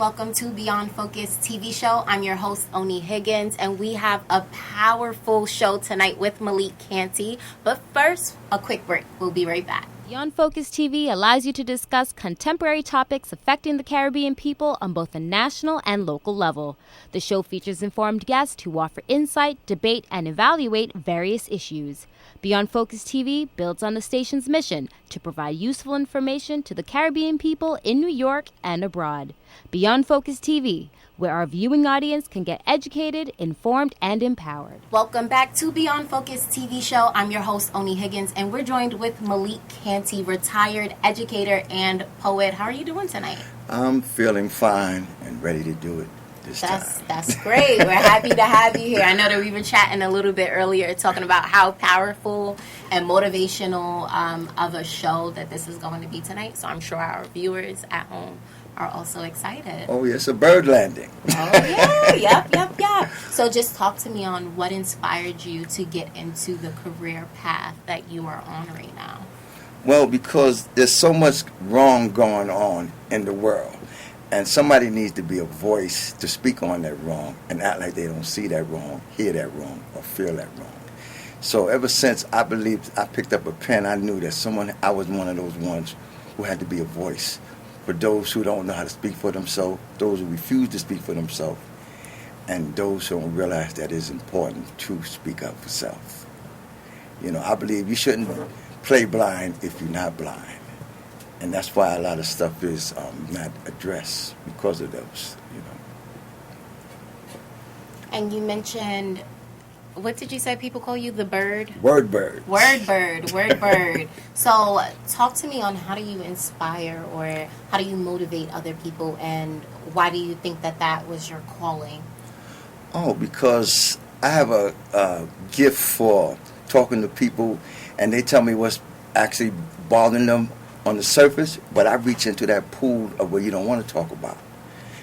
welcome to Beyond Focus TV show. I'm your host, Oni Higgins, and we have a powerful show tonight with Malik Canty. But first, a quick break. We'll be right back. Beyond Focus TV allows you to discuss contemporary topics affecting the Caribbean people on both a national and local level. The show features informed guests who offer insight, debate, and evaluate various issues. Beyond Focus TV builds on the station's mission to provide useful information to the Caribbean people in New York and abroad. Beyond Focus TV, where our viewing audience can get educated, informed, and empowered. Welcome back to Beyond Focus TV show. I'm your host, Oni Higgins, and we're joined with Malik Canty, retired educator and poet. How are you doing tonight? I'm feeling fine and ready to do it this time. That's great. We're happy to have you here. I know that we were chatting a little bit earlier, talking about how powerful and motivational of a show that this is going to be tonight. So I'm sure our viewers at home are also excited. Oh, yes, a bird landing. Oh, yeah. Yep. So just talk to me on what inspired you to get into the career path that you are on right now. Well, because there's so much wrong going on in the world, and somebody needs to be a voice to speak on that wrong and act like they don't see that wrong, hear that wrong, or feel that wrong. So ever since I believed I picked up a pen, I knew that I was one of those ones who had to be a voice for those who don't know how to speak for themselves, those who refuse to speak for themselves, and those who don't realize that it's important to speak up for self. You know, I believe you shouldn't play blind if you're not blind. And that's why a lot of stuff is not addressed because of those, you know. And you mentioned, what did you say people call you, the bird? Word bird. Word bird. So talk to me on how do you inspire or how do you motivate other people, and why do you think that was your calling? Oh, because I have a gift for talking to people, and they tell me what's actually bothering them on the surface, but I reach into that pool of where you don't want to talk about,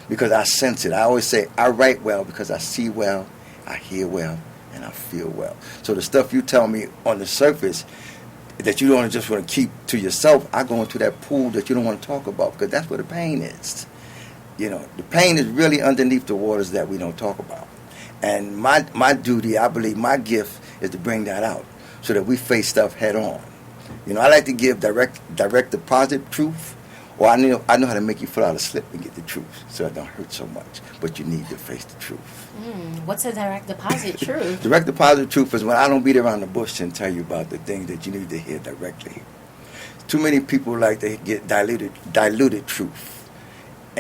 because I sense it. I always say I write well because I see well, I hear well, and I feel well. So the stuff you tell me on the surface that you don't just want to keep to yourself, I go into that pool that you don't want to talk about, because that's where the pain is. You know, the pain is really underneath the waters that we don't talk about. And my duty, I believe my gift is to bring that out so that we face stuff head on. You know, I like to give direct deposit truth, or I know how to make you fall out of slip and get the truth so it don't hurt so much. But you need to face the truth. What's a direct deposit truth? Direct deposit truth is when I don't beat around the bush and tell you about the things that you need to hear directly. Too many people like to get diluted truth.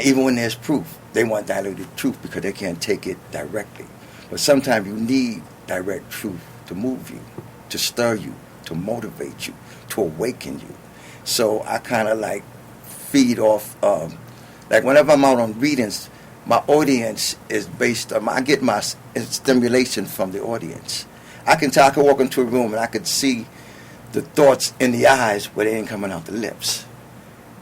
Even when there's proof, they want diluted truth because they can't take it directly. But sometimes you need direct truth to move you, to stir you, to motivate you, to awaken you. So I kind of like feed off, like whenever I'm out on readings, my audience is based on, I get my stimulation from the audience. I can walk into a room and I could see the thoughts in the eyes where they ain't coming out the lips.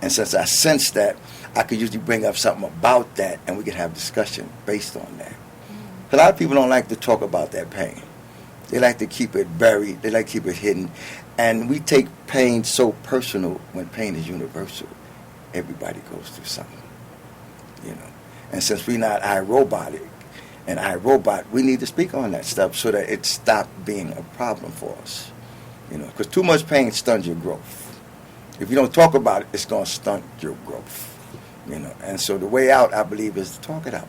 And since I sense that, I could usually bring up something about that and we could have discussion based on that. A lot of people don't like to talk about their pain. They like to keep it buried. They like to keep it hidden. And we take pain so personal when pain is universal. Everybody goes through something, you know. And since we're not iRobotic and iRobot, we need to speak on that stuff so that it stops being a problem for us, you know. Because too much pain stunts your growth. If you don't talk about it, it's going to stunt your growth, you know. And so the way out, I believe, is to talk it out,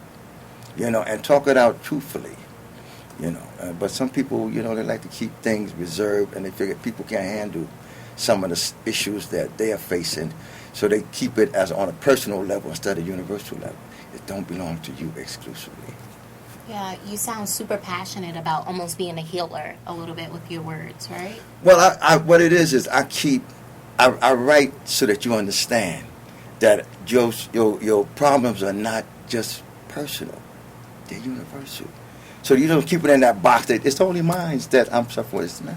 you know, and talk it out truthfully. You know, but some people, you know, they like to keep things reserved, and they figure people can't handle some of the issues that they are facing, so they keep it as on a personal level instead of universal level. It don't belong to you exclusively. Yeah, you sound super passionate about almost being a healer a little bit with your words, right? Well, I what it is I write so that you understand that your problems are not just personal; they're universal. So you don't keep it in that box that it's only mine that I'm suffering. It's not.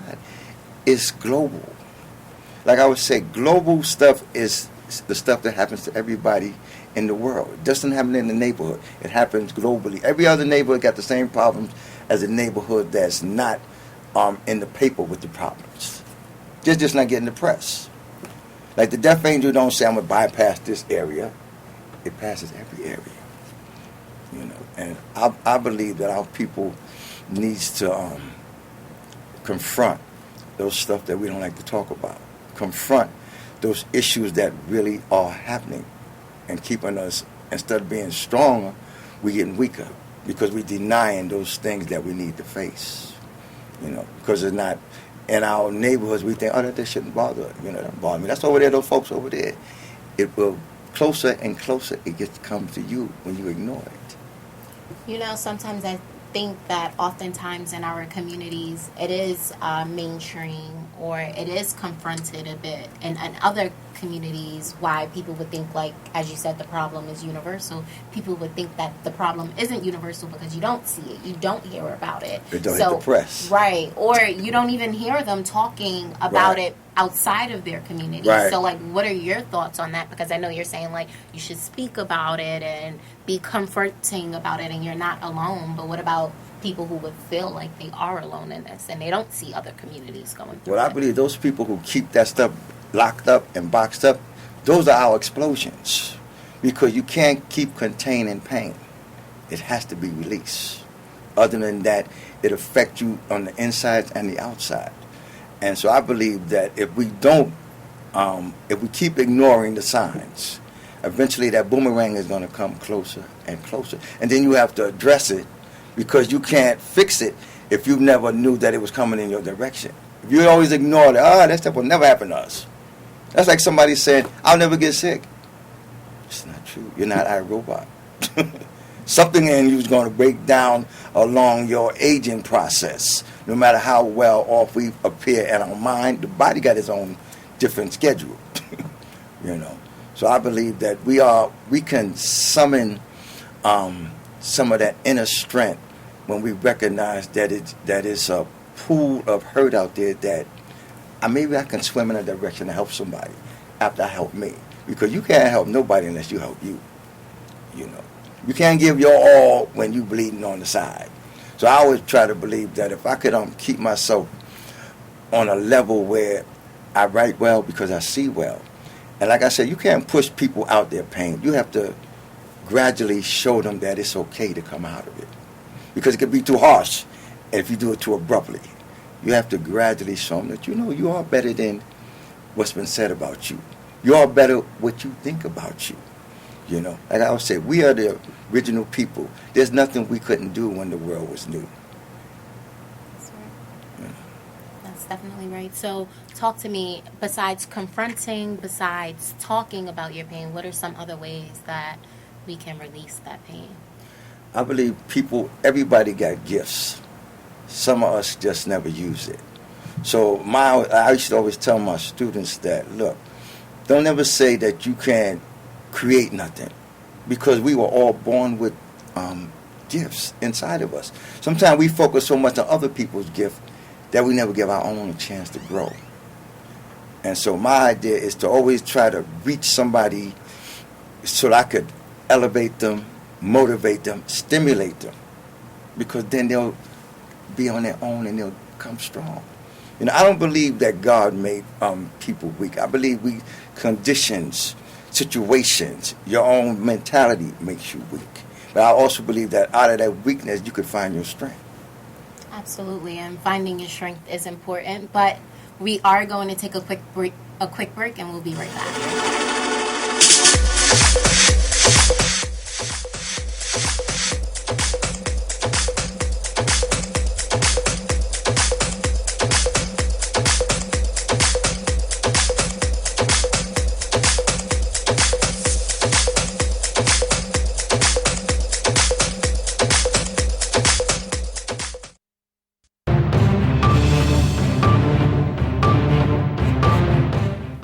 It's global. Like I would say, global stuff is the stuff that happens to everybody in the world. It doesn't happen in the neighborhood. It happens globally. Every other neighborhood got the same problems as a neighborhood that's not in the paper with the problems. They're just not getting the press. Like the death angel don't say, I'm going to bypass this area. It passes every area. you know. And I believe that our people needs to confront those stuff that we don't like to talk about. Confront those issues that really are happening and keeping us, instead of being stronger, we're getting weaker because we're denying those things that we need to face. You know, because it's not in our neighborhoods. We think, oh, that shouldn't bother. You know, that bother me. That's over there. Those folks over there. It will closer and closer. It gets come to you when you ignore it. You know, sometimes I think that oftentimes in our communities it is mainstream or it is confronted a bit. And in other communities, why people would think, like, as you said, the problem is universal. People would think that the problem isn't universal because you don't see it. You don't hear about it. It don't hit the press. Right. Or you don't even hear them talking about it outside of their community. Right. So, like, what are your thoughts on that? Because I know you're saying, like, you should speak about it and be comforting about it and you're not alone. But what about people who would feel like they are alone in this and they don't see other communities going through Well, I believe those people who keep that stuff locked up and boxed up, those are our explosions. Because you can't keep containing pain. It has to be released. Other than that, it affects you on the inside and the outside. And so I believe that if we don't, if we keep ignoring the signs, eventually that boomerang is going to come closer and closer. And then you have to address it because you can't fix it if you never knew that it was coming in your direction. If you always ignore it, that stuff will never happen to us. That's like somebody saying, I'll never get sick. It's not true. You're not iRobot. Something in you is going to break down along your aging process. No matter how well off we appear in our mind, the body got its own different schedule. You know. So I believe that we can summon some of that inner strength when we recognize that it's a pool of hurt out there that maybe I can swim in a direction to help somebody after I help me. Because you can't help nobody unless you help you. You know. You can't give your all when you bleeding on the side. So I always try to believe that if I could keep myself on a level where I write well because I see well. And like I said, you can't push people out their pain. You have to gradually show them that it's okay to come out of it. Because it could be too harsh if you do it too abruptly. You have to gradually show them that, you are better than what's been said about you. You are better what you think about you. You know, like I always say, we are the original people. There's nothing we couldn't do when the world was new. That's right. Yeah. That's definitely right. So talk to me, besides confronting, besides talking about your pain, what are some other ways that we can release that pain? I believe everybody got gifts. Some of us just never use it. So I used to always tell my students that, look, don't ever say that you can't create nothing, because we were all born with gifts inside of us. Sometimes we focus so much on other people's gift that we never give our own a chance to grow. And so my idea is to always try to reach somebody so that I could elevate them, motivate them, stimulate them, because then they'll be on their own and they'll come strong. I don't believe that God made people weak. I believe conditions, situations, your own mentality makes you weak. But I also believe that out of that weakness, you could find your strength. Absolutely, and finding your strength is important. But we are going to take a quick break, and we'll be right back.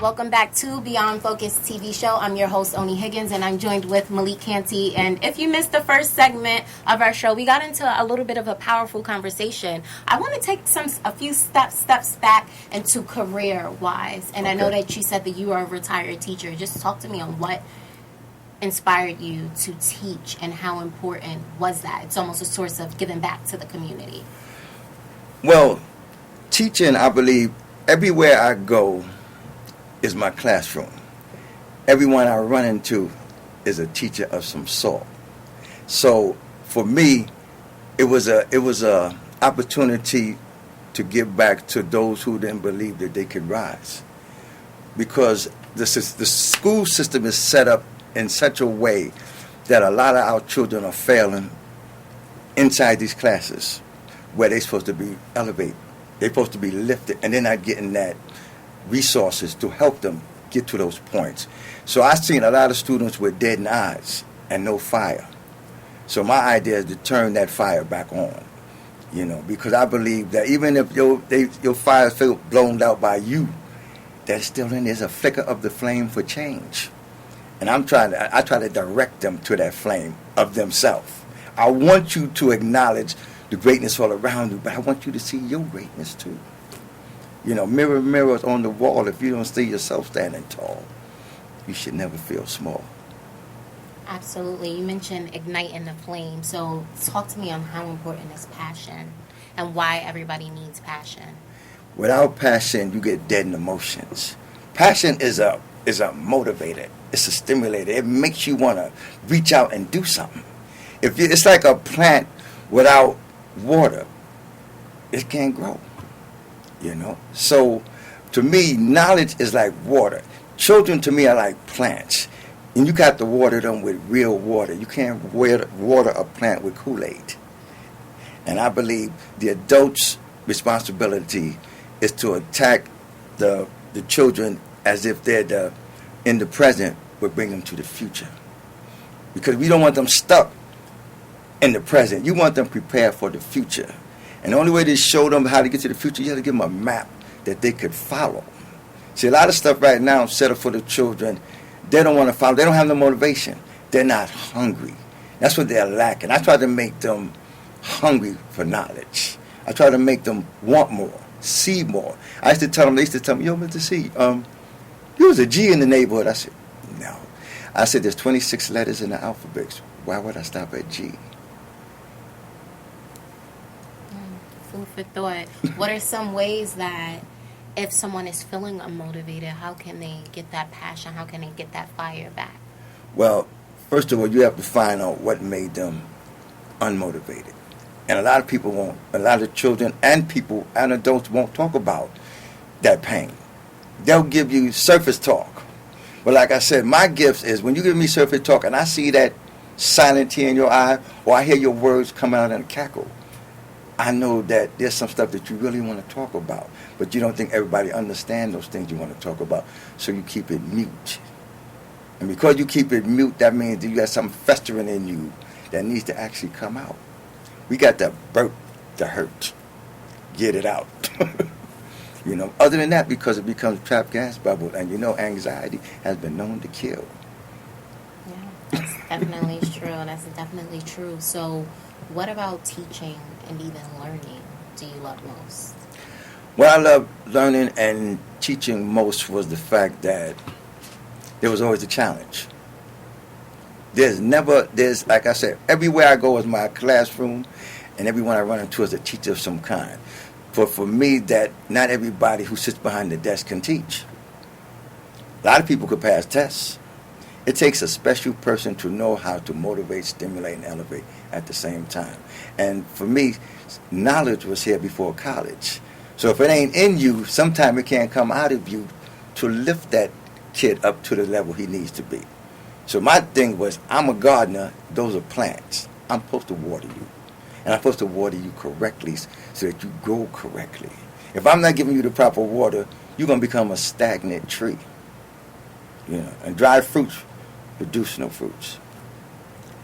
Welcome back to Beyond Focus TV show. I'm your host, Oni Higgins, and I'm joined with Malik Canty. And if you missed the first segment of our show, we got into a little bit of a powerful conversation. I want to take a few steps back into career-wise. And okay. I know that you said that you are a retired teacher. Just talk to me on what inspired you to teach and how important was that? It's almost a source of giving back to the community. Well, teaching, I believe, everywhere I go is my classroom. Everyone I run into is a teacher of some sort. So for me, it was a opportunity to give back to those who didn't believe that they could rise, because the school system is set up in such a way that a lot of our children are failing inside these classes where they're supposed to be elevated, they're supposed to be lifted, and they're not getting that resources to help them get to those points. So I've seen a lot of students with deadened eyes and no fire. So my idea is to turn that fire back on, because I believe that even if your fire is blown out by you, that still in there's a flicker of the flame for change. And I try to direct them to that flame of themselves. I want you to acknowledge the greatness all around you, but I want you to see your greatness too. Mirror, mirrors on the wall, if you don't see yourself standing tall, you should never feel small. Absolutely. You mentioned igniting the flame. So talk to me on how important is passion and why everybody needs passion. Without passion, you get dead in emotions. Passion is a motivator. It's a stimulator. It makes you want to reach out and do something. It's like a plant without water, it can't grow. So to me, knowledge is like water. Children to me are like plants. And you got to water them with real water. You can't water a plant with Kool-Aid. And I believe the adult's responsibility is to attack the children as if they're in the present, but bring them to the future. Because we don't want them stuck in the present. You want them prepared for the future. And the only way to show them how to get to the future, you have to give them a map that they could follow. See, a lot of stuff right now set up for the children, they don't want to follow. They don't have the motivation. They're not hungry. That's what they're lacking. I try to make them hungry for knowledge. I try to make them want more, see more. They used to tell me, yo, Mr. C, you was a G in the neighborhood. I said, no. I said, there's 26 letters in the alphabet. Why would I stop at G? Food for thought. What are some ways that if someone is feeling unmotivated, how can they get that passion? How can they get that fire back? Well, first of all, you have to find out what made them unmotivated. And a lot of people won't, a lot of children and people and adults won't talk about that pain. They'll give you surface talk. But like I said, my gift is when you give me surface talk and I see that silent tear in your eye, or I hear your words come out in a cackle, I know that there's some stuff that you really want to talk about, but you don't think everybody understands those things you want to talk about, so you keep it mute. And because you keep it mute, that means that you got something festering in you that needs to actually come out. We got to burp the hurt, get it out. Other than that, because it becomes a trapped gas bubble, and anxiety has been known to kill. Yeah, that's definitely true. That's definitely true. So what about teaching and even learning do you love most? What I love learning and teaching most was the fact that there was always a challenge. There's like I said, everywhere I go is my classroom, and everyone I run into is a teacher of some kind. But for me, that not everybody who sits behind the desk can teach. A lot of people could pass tests. It takes a special person to know how to motivate, stimulate, and elevate at the same time. And for me, knowledge was here before college. So if it ain't in you, sometimes it can't come out of you to lift that kid up to the level he needs to be. So my thing was, I'm a gardener, those are plants. I'm supposed to water you. And I'm supposed to water you correctly so that you grow correctly. If I'm not giving you the proper water, you're going to become a stagnant tree. And dried fruits produce no fruits.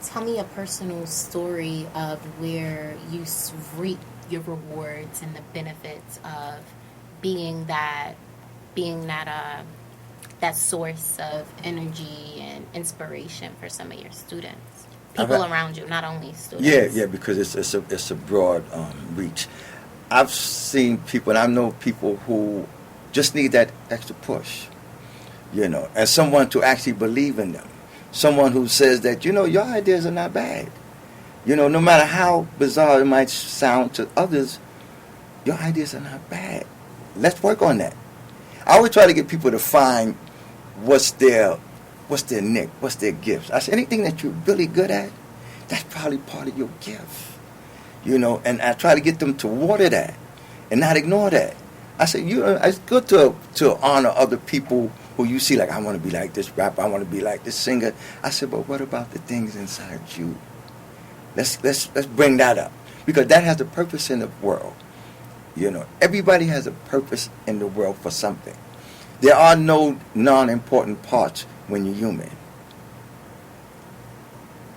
Tell me a personal story of where you reap your rewards and the benefits of being that source of energy and inspiration for some of your students, people around you, not only students. Yeah, because it's a broad reach. I've seen people, and I know people who just need that extra push, and someone to actually believe in them. Someone who says that, your ideas are not bad. No matter how bizarre it might sound to others, your ideas are not bad. Let's work on that. I always try to get people to find what's their nick, what's their gifts. I say, anything that you're really good at, That's probably part of your gift. You know, and I try to get them to water that and not ignore that. I say, it's good to honor other people who you see, like, I want to be like this rapper, I want to be like this singer. I said, but what about the things inside you? Let's bring that up, because that has a purpose in the world. You know, everybody has a purpose in the world for something. There are no non-important parts when you're human.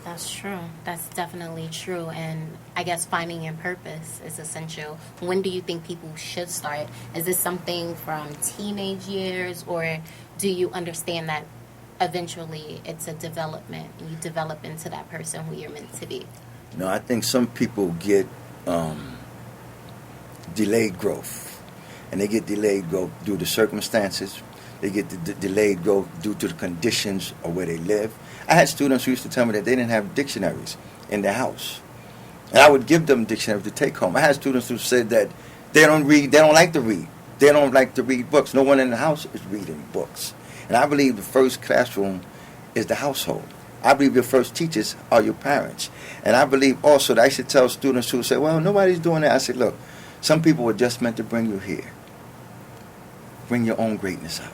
That's true. That's definitely true. And I guess finding your purpose is essential. When do you think people should start? Is this something from teenage years, or do you understand that eventually it's a development and you develop into that person who you're meant to be? No, I think some people get delayed growth. And they get delayed growth due to circumstances. They get delayed growth due to the conditions of where they live. I had students who used to tell me that they didn't have dictionaries in their house. And I would give them dictionaries to take home. I had students who said that they don't like to read. They don't like to read books. No one in the house is reading books. And I believe the first classroom is the household. I believe your first teachers are your parents. And I believe also that I should tell students who say, well, nobody's doing that. I said, look, some people were just meant to bring you here. Bring your own greatness out.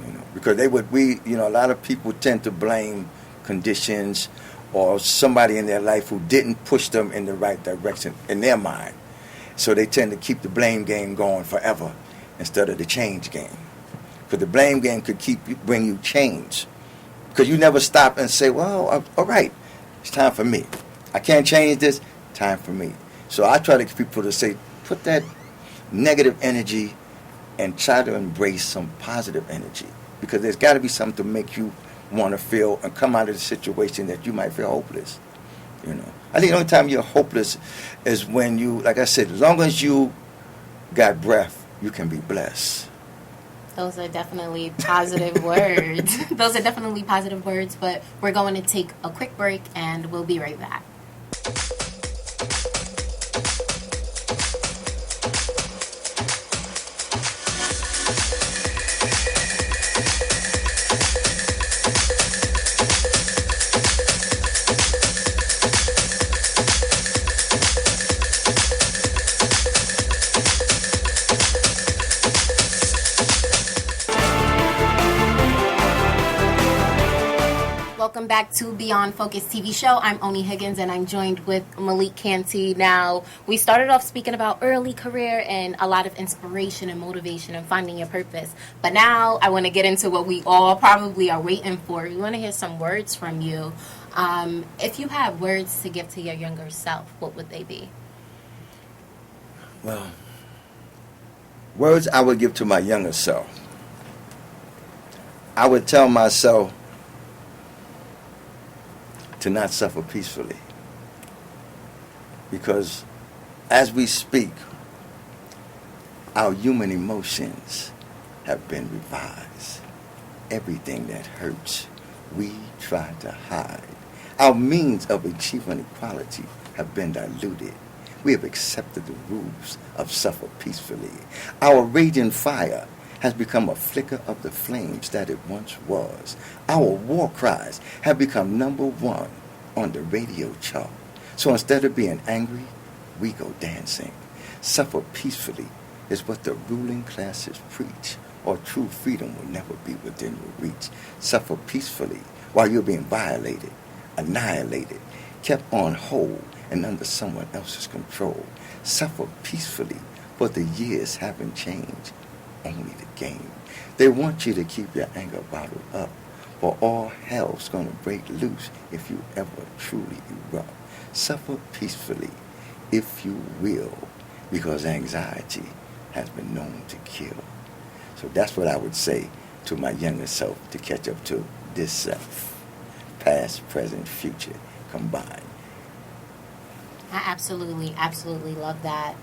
You know, because a lot of people tend to blame conditions or somebody in their life who didn't push them in the right direction in their mind. So they tend to keep the blame game going forever instead of the change game. Because the blame game could bring you change. Because you never stop and say, well, all right, it's time for me. I can't change this, time for me. So I try to get people to say, put that negative energy and try to embrace some positive energy, because there's got to be something to make you want to feel and come out of the situation that you might feel hopeless. You know, I think the only time you're hopeless is when you, like I said, as long as you got breath, you can be blessed. Those are definitely positive words. Those are definitely positive words, but we're going to take a quick break and we'll be right back. Welcome back to Beyond Focus TV show. I'm Oni Higgins and I'm joined with Malik Canty. Now, we started off speaking about early career and a lot of inspiration and motivation and finding your purpose. But now I want to get into what we all probably are waiting for. We want to hear some words from you. If you had words to give to your younger self, what would they be? Well, words I would give to my younger self. I would tell myself to not suffer peacefully. Because as we speak, our human emotions have been revised. Everything that hurts, we try to hide. Our means of achieving equality have been diluted. We have accepted the rules of suffer peacefully. Our raging fire has become a flicker of the flames that it once was. Our war cries have become number one on the radio chart. So instead of being angry, we go dancing. Suffer peacefully is what the ruling classes preach, or true freedom will never be within your reach. Suffer peacefully while you're being violated, annihilated, kept on hold and under someone else's control. Suffer peacefully, but the years haven't changed, only the game. They want you to keep your anger bottled up, for all hell's gonna break loose if you ever truly erupt. Suffer peacefully, if you will, because anxiety has been known to kill. So that's what I would say to my younger self to catch up to this self. Past, present, future combined. I absolutely love that.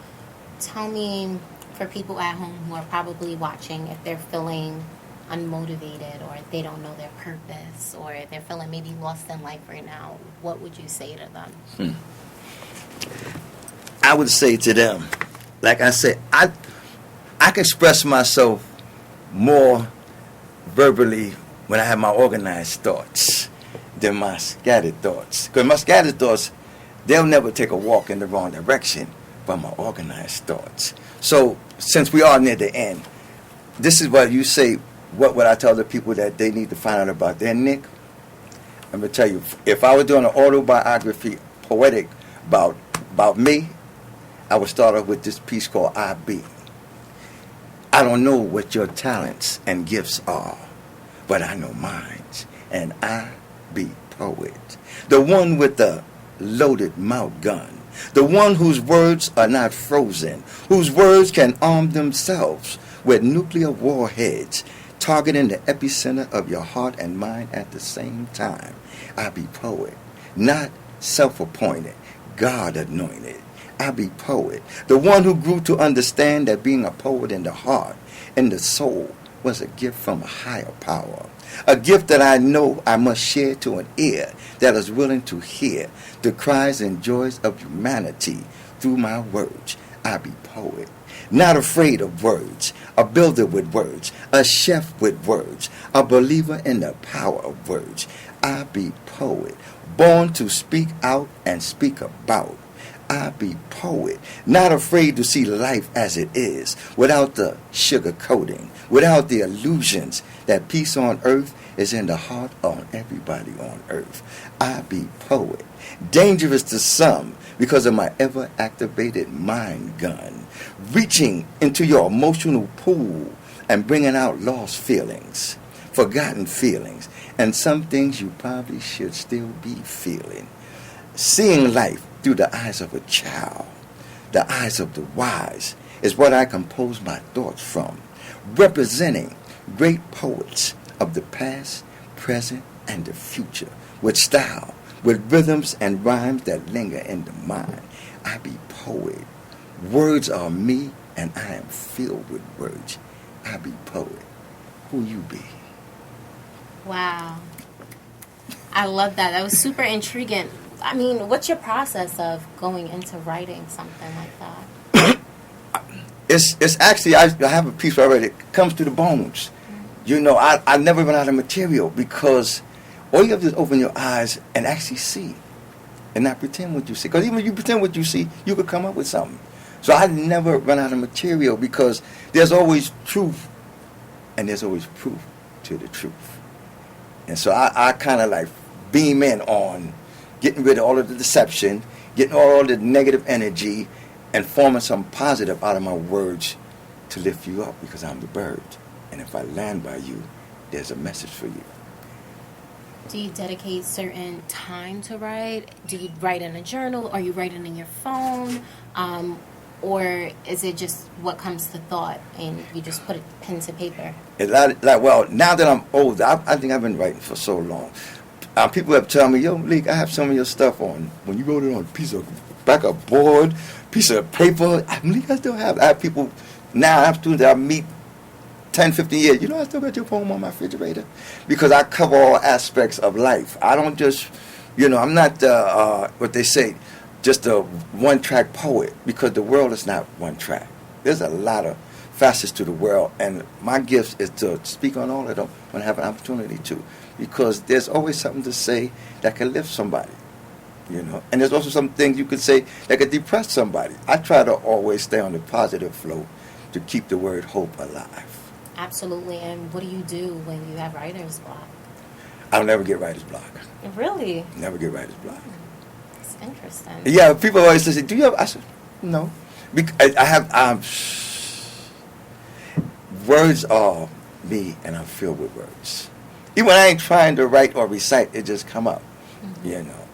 Tell me, for people at home who are probably watching, if they're feeling unmotivated or they don't know their purpose or they're feeling maybe lost in life right now, what would you say to them? I would say to them, like I said, I can express myself more verbally when I have my organized thoughts. than my scattered thoughts. Because my scattered thoughts, they'll never take a walk in the wrong direction, but my organized thoughts. So, since we are near the end, this is what you say, what would I tell the people that they need to find out about their Nick? I'm going to tell you, if I was doing an autobiography, poetic, about me, I would start off with this piece called I Be. I don't know what your talents and gifts are, but I know mine, and I be poet. The one with the loaded mouth gun, the one whose words are not frozen, whose words can arm themselves with nuclear warheads, targeting the epicenter of your heart and mind at the same time. I be poet, not self-appointed, God-anointed. I be poet, the one who grew to understand that being a poet in the heart and the soul was a gift from a higher power. A gift that I know I must share to an ear that is willing to hear the cries and joys of humanity through my words. I be poet, not afraid of words, a builder with words, a chef with words, a believer in the power of words. I be poet, born to speak out and speak about. I be poet, not afraid to see life as it is, without the sugar coating, without the illusions that peace on earth is in the heart of everybody on earth. I be poet, dangerous to some because of my ever-activated mind gun, reaching into your emotional pool and bringing out lost feelings, forgotten feelings, and some things you probably should still be feeling. Seeing life through the eyes of a child, the eyes of the wise, is what I compose my thoughts from, representing great poets of the past, present, and the future, with style, with rhythms and rhymes that linger in the mind. I be poet. Words are me, and I am filled with words. I be poet. Who you be? Wow. I love that. That was super intriguing. I mean, what's your process of going into writing something like that? It's actually, I have a piece already. It comes to the bones. You know, I never run out of material because all you have to do is open your eyes and actually see and not pretend what you see. Because even if you pretend what you see, you could come up with something. So I never run out of material because there's always truth and there's always proof to the truth. And so I kind of like beam in on getting rid of all of the deception, getting all the negative energy, and forming something positive out of my words to lift you up because I'm the bird. And if I land by you, there's a message for you. Do you dedicate certain time to write? Do you write in a journal? Are you writing in your phone? Or is it just what comes to thought and you just put it pen to paper? Well, now that I'm older, I think I've been writing for so long. People have told me, yo, Malik, I have some of your stuff on. When you wrote it on a piece of back of board, piece of paper, Malik, I still have. I have people now, I have students that I meet 10, 15 years. You know, I still got your poem on my refrigerator because I cover all aspects of life. I don't just, you know, I'm not what they say, just a one-track poet because the world is not one track. There's a lot of facets to the world, and my gift is to speak on all of them when I have an opportunity to. Because there's always something to say that can lift somebody, you know. And there's also some things you could say that could depress somebody. I try to always stay on the positive flow to keep the word hope alive. Absolutely. And what do you do when you have writer's block? I'll never get writer's block. Really? Never get writer's block. It's interesting. Yeah, people always say, do you have... I said, no. I have... words are me, and I'm filled with words. Even when I ain't trying to write or recite, it just come up, you know.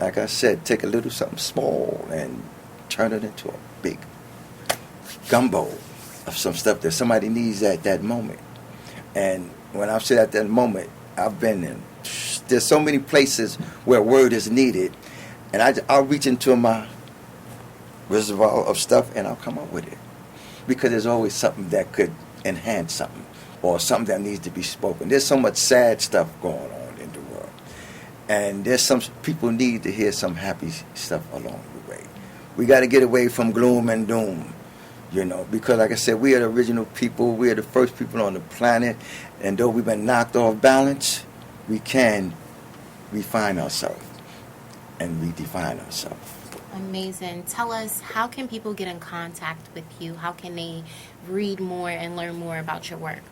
Like I said, take a little something small and turn it into a big gumbo of some stuff that somebody needs at that moment. And when I say at that moment, I've been in. There's so many places where word is needed, and I'll reach into my reservoir of stuff and I'll come up with it. Because there's always something that could enhance something. Or something that needs to be spoken. There's so much sad stuff going on in the world. And there's some people need to hear some happy stuff along the way. We got to get away from gloom and doom, you know, because like I said, we are the original people. We are the first people on the planet. And though we've been knocked off balance, we can we find ourselves and we define ourselves. Amazing. Tell us, how can people get in contact with you? How can they read more and learn more about your work?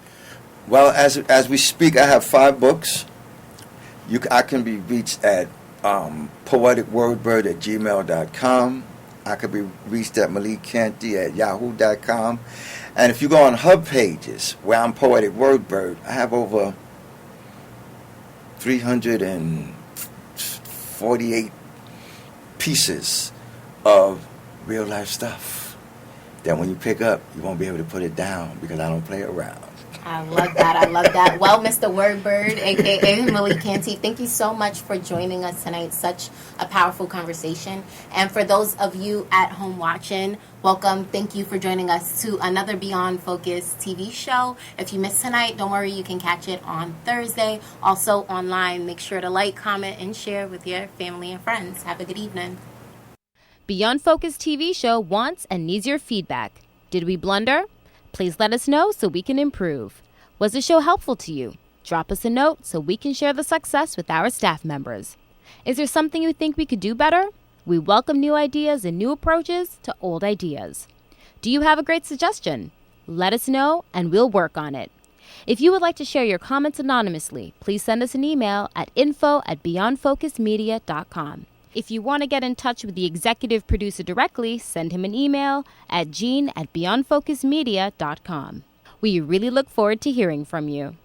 Well, as we speak, I have 5 books. I can be reached at poeticwordbird@gmail.com. I could be reached at Malik Canty at yahoo.com. And if you go on hub pages where I'm Poetic Wordbird, I have over 348 pieces of real life stuff that when you pick up, you won't be able to put it down because I don't play around. I love that. I love that. Well, Mr. Wordbird, a.k.a. Malik Canty, thank you so much for joining us tonight. Such a powerful conversation. And for those of you at home watching, welcome. Thank you for joining us to another Beyond Focus TV show. If you missed tonight, don't worry. You can catch it on Thursday. Also online. Make sure to like, comment, and share with your family and friends. Have a good evening. Beyond Focus TV show wants and needs your feedback. Did we blunder? Please let us know so we can improve. Was the show helpful to you? Drop us a note so we can share the success with our staff members. Is there something you think we could do better? We welcome new ideas and new approaches to old ideas. Do you have a great suggestion? Let us know and we'll work on it. If you would like to share your comments anonymously, please send us an email at info@beyondfocusmedia.com. If you want to get in touch with the executive producer directly, send him an email at gene@beyondfocusmedia.com. We really look forward to hearing from you.